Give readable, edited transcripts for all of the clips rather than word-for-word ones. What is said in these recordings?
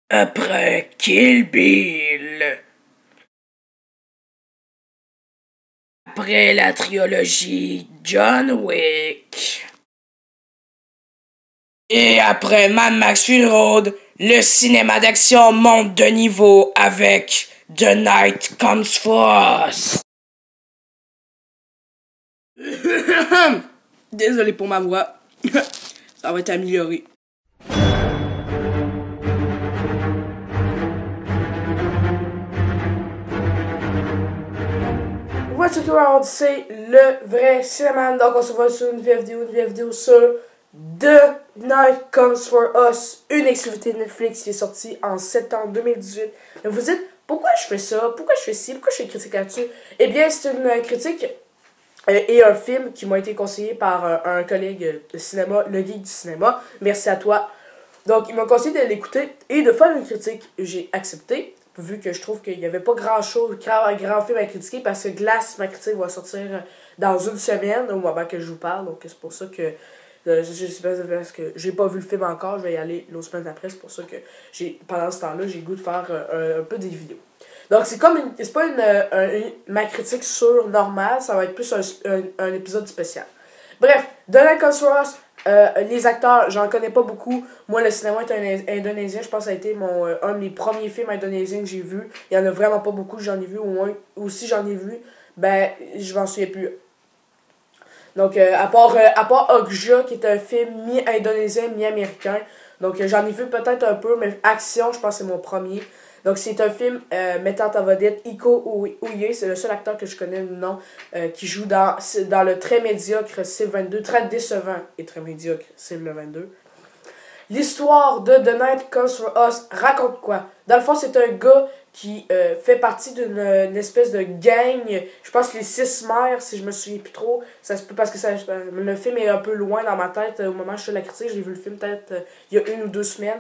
Après Kill Bill. Après la trilogie John Wick. Et après Mad Max Fury Road, le cinéma d'action monte de niveau avec The Night Comes for Us. Désolé pour ma voix. Ça va être amélioré. What's up world, c'est le vrai cinéma. Donc on se voit sur une vidéo sur The Night Comes for Us, une exclusivité de Netflix qui est sortie en septembre 2018. Et vous dites, pourquoi je fais ça? Pourquoi je fais ci? Pourquoi je fais critique là-dessus? Eh bien, c'est une critique et un film qui m'a été conseillé par un collègue de cinéma, le geek du cinéma. Merci à toi. Donc, il m'a conseillé de l'écouter et de faire une critique. J'ai accepté, vu que je trouve qu'il n'y avait pas grand-chose, grand film à critiquer, parce que Glass, ma critique, va sortir dans une semaine, au moment que je vous parle. Donc, c'est pour ça que je sais pas, parce que j'ai pas vu le film encore, je vais y aller l'autre semaine après. C'est pour ça que pendant ce temps-là, j'ai le goût de faire un peu des vidéos. Donc, c'est pas ma critique sur normale, ça va être plus un épisode spécial. Bref, The Night Comes for Us, les acteurs, j'en connais pas beaucoup. Moi, le cinéma est indonésien, je pense que ça a été un de mes premiers films indonésiens que j'ai vu. Il y en a vraiment pas beaucoup, j'en ai vu au moins, ou si j'en ai vu, ben, je m'en souviens plus. Donc, à part Okja, qui est un film mi-indonésien, mi-américain. Donc, j'en ai vu peut-être un peu, mais Action, je pense que c'est mon premier. Donc, c'est un film mettant en vedette Iko Uwais, c'est le seul acteur que je connais le nom, qui joue dans le très médiocre Civ 22, très décevant et très médiocre Civ 22. L'histoire de The Night Comes for Us raconte quoi? Dans le fond, c'est un gars qui fait partie d'une espèce de gang. Je pense que les 6 mères, si je me souviens plus trop. Ça se peut parce que le film est un peu loin dans ma tête au moment où je fais la critique. J'ai vu le film peut-être il y a 1 ou 2 semaines.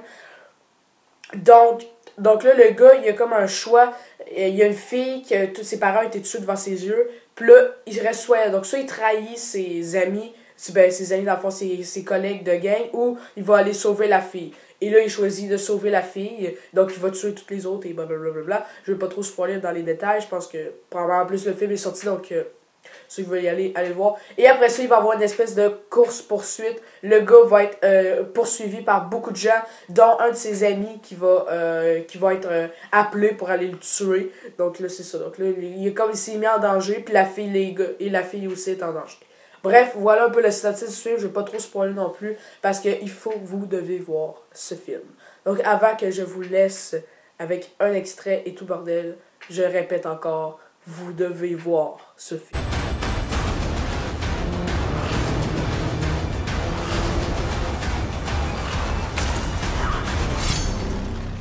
Donc là, le gars, il a comme un choix. Il y a une fille que tous ses parents étaient tués devant ses yeux. Puis là, il reste soit. Donc ça, il trahit ses amis. Ses amis, dans le fond, ses collègues de gang. Ou il va aller sauver la fille. Et là, il choisit de sauver la fille. Donc, il va tuer toutes les autres et blablabla. Je vais pas trop spoiler dans les détails. Je pense que, probablement, en plus, le film est sorti. Donc, ceux qui veulent y aller, allez le voir. Et après ça, il va y avoir une espèce de course-poursuite. Le gars va être poursuivi par beaucoup de gens, dont un de ses amis qui va être appelé pour aller le tuer. Donc là, c'est ça. Donc là, il s'est mis en danger, puis la fille aussi est en danger. Bref, voilà un peu le synopsis du film. Je vais pas trop spoiler non plus, parce que vous devez voir ce film. Donc avant que je vous laisse avec un extrait et tout bordel, je répète encore, vous devez voir ce film.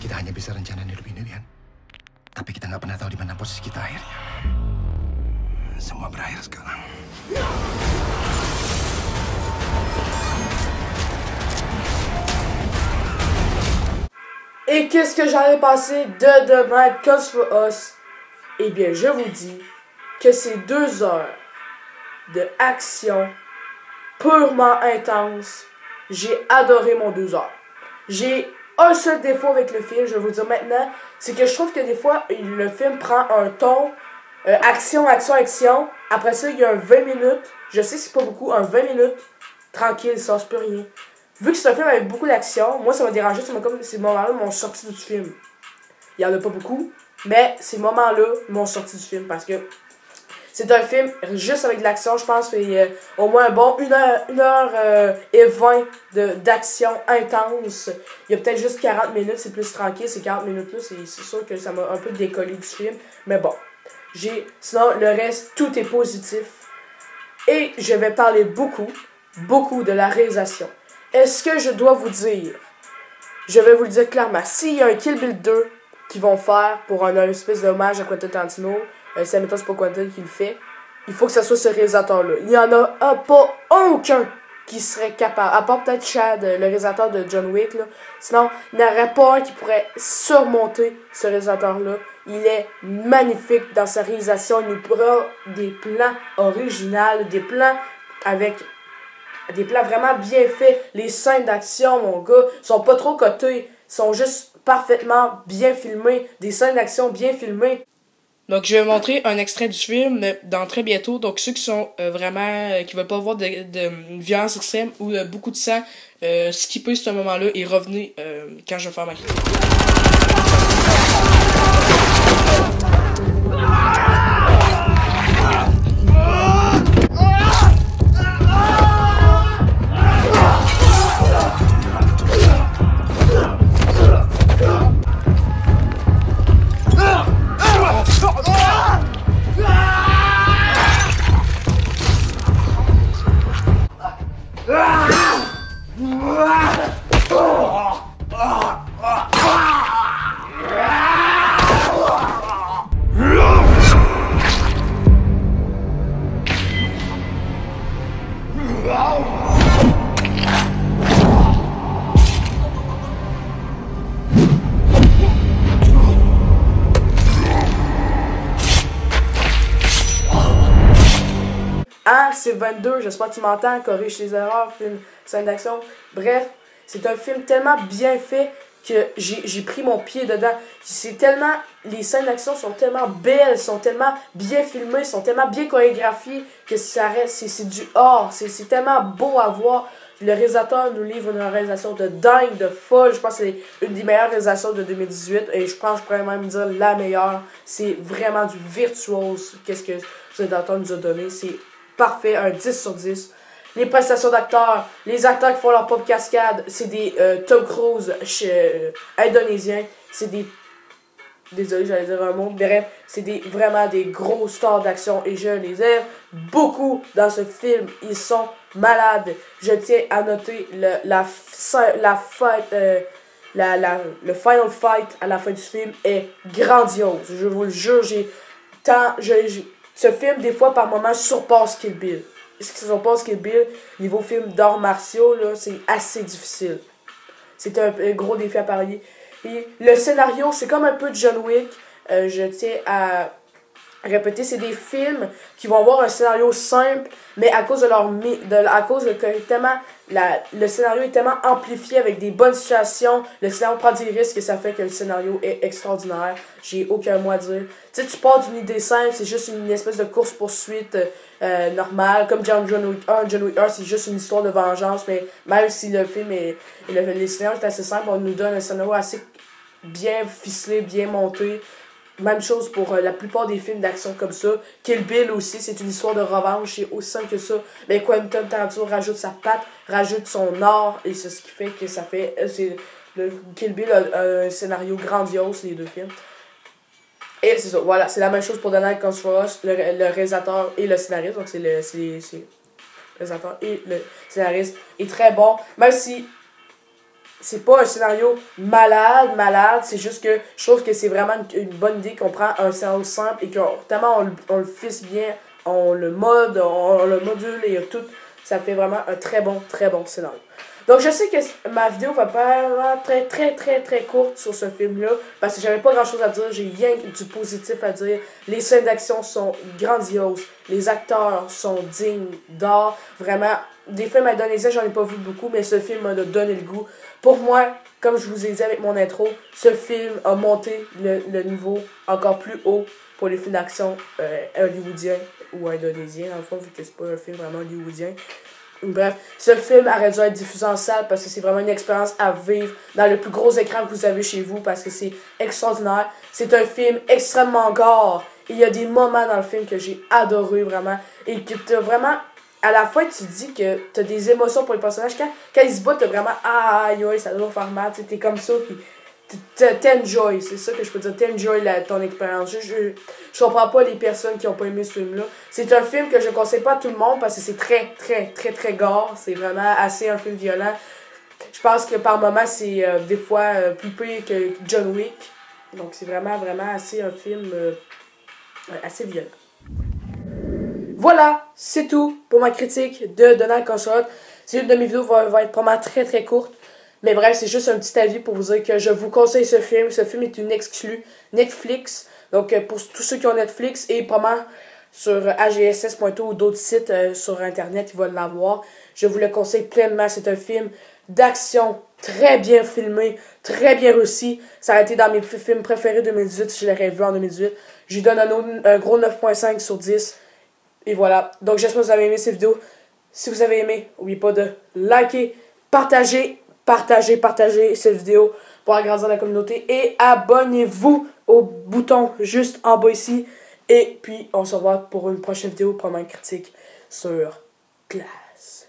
Kita hanya bisa rencanain hidup ini, Rian. Tapi kita nggak pernah tahu di mana posisi kita akhirnya. Semua berakhir sekarang. Et qu'est-ce que j'en ai pensé de The Night Comes for Us? Eh bien, je vous dis que c'est 2 heures de action purement intense. J'ai adoré mon 2 heures. J'ai un seul défaut avec le film, je vais vous dire maintenant, c'est que je trouve que des fois, le film prend un ton action. Après ça, il y a un 20 minutes. Je sais que c'est pas beaucoup, un 20 minutes tranquille, il ne se passe plus rien. Vu que c'est un film avec beaucoup d'action, moi ça m'a dérangé, ces moments-là m'ont sorti du film. Il n'y en a pas beaucoup, mais ces moments-là m'ont sorti du film parce que c'est un film juste avec de l'action, je pense, et au moins un bon 1h20 d'action intense. Il y a peut-être juste 40 minutes, c'est plus tranquille, ces 40 minutes-là, c'est sûr que ça m'a un peu décollé du film, mais bon. Sinon, le reste, tout est positif. Et je vais parler beaucoup de la réalisation. Est-ce que je dois vous dire, je vais vous le dire clairement, s'il y a un Kill Bill 2 qu'ils vont faire pour un espèce d'hommage à Quentin Tarantino, c'est pas Quentin qui le fait, il faut que ce soit ce réalisateur-là. Il n'y en a pas aucun qui serait capable, à part peut-être Chad, le réalisateur de John Wick, là. Sinon, il n'y aurait pas un qui pourrait surmonter ce réalisateur-là. Il est magnifique dans sa réalisation, il nous prend des plans originaux, des plans avec des plans vraiment bien faits. Les scènes d'action, mon gars, sont pas trop cotés, sont juste parfaitement bien filmées, des scènes d'action bien filmées. Donc, je vais montrer un extrait du film dans très bientôt. Donc, ceux qui sont vraiment, qui veulent pas voir de violence extrême ou beaucoup de sang, skipper ce moment-là et revenez quand je vais faire ma critique. Ah, c'est 22, j'espère que tu m'entends, corrige les erreurs, film, scène d'action. Bref, c'est un film tellement bien fait que j'ai pris mon pied dedans. C'est tellement, les scènes d'action sont tellement belles, sont tellement bien filmées, sont tellement bien chorégraphiées que ça reste, c'est du or, c'est tellement beau à voir. Le réalisateur nous livre une réalisation de dingue, de folle. Je pense que c'est une des meilleures réalisations de 2018 et je pense que je pourrais même dire la meilleure. C'est vraiment du virtuose. Qu'est-ce que ce réalisateur nous a donné? C'est parfait, un 10 sur 10. Les prestations d'acteurs, les acteurs qui font leur propre cascade, c'est des Tom Cruise indonésiens, c'est des... Désolé, j'allais dire un mot. Bref, c'est vraiment des gros stars d'action et je les aime beaucoup dans ce film. Ils sont malades. Je tiens à noter le final fight à la fin du film est grandiose. Je vous le jure, ce film, des fois, par moments, surpasse Kill Bill. Ce qui surpasse Kill Bill, niveau film d'arts martiaux, là, c'est assez difficile. C'est un gros défi à parier. Et le scénario, c'est comme un peu de John Wick. Je tiens à répéter, c'est des films qui vont avoir un scénario simple, mais à cause que tellement le scénario est tellement amplifié avec des bonnes situations, le scénario prend des risques et ça fait que le scénario est extraordinaire. J'ai aucun mot à dire. Tu sais, tu pars d'une idée simple, c'est juste une espèce de course-poursuite normale, comme John Wick 1. John Wick 1, c'est juste une histoire de vengeance, mais même si le film les scénarios sont assez simples, on nous donne un scénario assez bien ficelé, bien monté. Même chose pour la plupart des films d'action comme ça. Kill Bill aussi, c'est une histoire de revanche, c'est aussi simple que ça. Mais Quentin Tarantino rajoute sa patte, rajoute son art, et c'est ce qui fait que ça fait... Kill Bill a un scénario grandiose, les deux films. Et c'est ça, voilà, c'est la même chose pour The Night Comes For Us, le réalisateur et le scénariste. Donc c'est le réalisateur et le scénariste est très bon, même si... C'est pas un scénario malade, c'est juste que je trouve que c'est vraiment une bonne idée qu'on prend un scénario simple et tellement on le fixe bien, on le module et tout, ça fait vraiment un très bon scénario. Donc je sais que ma vidéo va pas être très courte sur ce film-là, parce que j'avais pas grand-chose à dire, j'ai rien du positif à dire. Les scènes d'action sont grandioses, les acteurs sont dignes d'art, vraiment. Des films indonésiens, j'en ai pas vu beaucoup, mais ce film m'a donné le goût. Pour moi, comme je vous ai dit avec mon intro, ce film a monté le niveau encore plus haut pour les films d'action hollywoodiens ou indonésiens, dans le fond, vu que c'est pas un film vraiment hollywoodien. Bref, ce film aurait dû être diffusé en salle parce que c'est vraiment une expérience à vivre dans le plus gros écran que vous avez chez vous parce que c'est extraordinaire. C'est un film extrêmement gore. Et il y a des moments dans le film que j'ai adoré vraiment et que t'as vraiment... À la fin, tu te dis que t'as des émotions pour les personnages. Quand ils se battent, t'as vraiment aïe, ça doit faire mal. T'es comme ça, puis t'enjoy. C'est ça que je peux dire. T'enjoy ton expérience. Je comprends pas les personnes qui ont pas aimé ce film-là. C'est un film que je conseille pas à tout le monde parce que c'est très gore. C'est vraiment assez un film violent. Je pense que par moments, c'est des fois plus pire que John Wick. Donc, c'est vraiment assez un film assez violent. Voilà, c'est tout pour ma critique de The Night Comes For Us. C'est une de mes vidéos va être probablement très courte. Mais bref, c'est juste un petit avis pour vous dire que je vous conseille ce film. Ce film est une exclue Netflix. Donc pour tous ceux qui ont Netflix et probablement sur agss.to ou d'autres sites sur internet, ils vont l'avoir. Je vous le conseille pleinement. C'est un film d'action très bien filmé, très bien réussi. Ça a été dans mes films préférés 2018 si je l'aurais vu en 2018. Je lui donne un gros 9.5 sur 10. Et voilà. Donc j'espère que vous avez aimé cette vidéo. Si vous avez aimé, n'oubliez pas de liker, partager cette vidéo pour agrandir la communauté. Et abonnez-vous au bouton juste en bas ici. Et puis on se revoit pour une prochaine vidéo, probablement critique sur Glass.